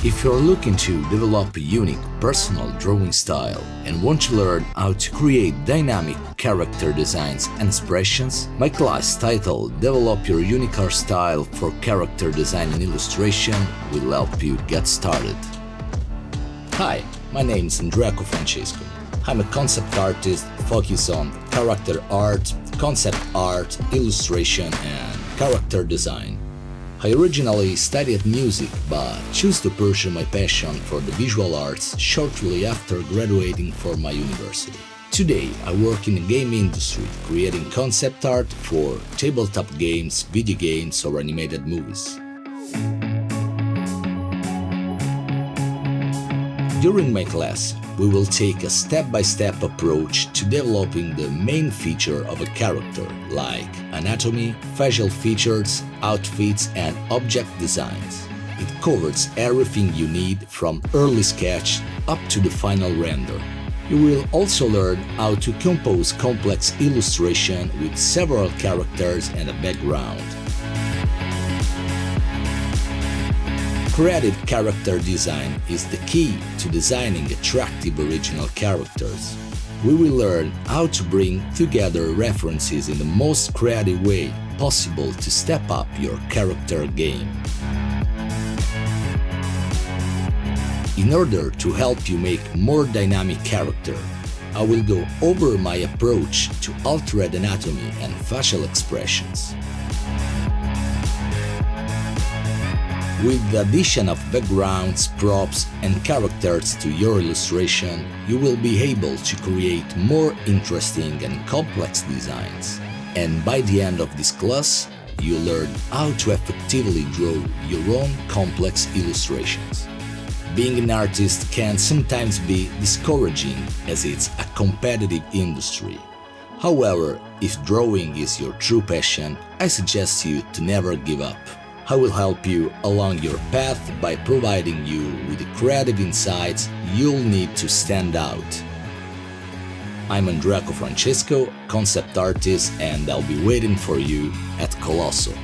If you're looking to develop a unique personal drawing style and want to learn how to create dynamic character designs and expressions, my class titled Develop Your Unique Art Style for Character Design and Illustration will help you get started. Hi, my name is Andrea Cofrancesco. I'm a concept artist focused on character art, concept art, illustration, and character design. I originally studied music but chose to pursue my passion for the visual arts shortly after graduating from my university. Today, I work in the game industry, creating concept art for tabletop games, video games, or animated movies. During my class, we will take a step-by-step approach to developing the main feature of a character, like anatomy, facial features, outfits, and object designs. It covers everything you need from early sketch up to the final render. You will also learn how to compose complex illustration with several characters and a background. Creative character design is the key to designing attractive original characters. We will learn how to bring together references in the most creative way possible to step up your character game. In order to help you make more dynamic character, I will go over my approach to altered anatomy and facial expressions. With the addition of backgrounds, props, and characters to your illustration, you will be able to create more interesting and complex designs. And by the end of this class, you'll learn how to effectively draw your own complex illustrations. Being an artist can sometimes be discouraging as it's a competitive industry. However, if drawing is your true passion, I suggest you to never give up. I will help you along your path by providing you with the creative insights you'll need to stand out. I'm Andrea Cofrancesco, concept artist, and I'll be waiting for you at Coloso.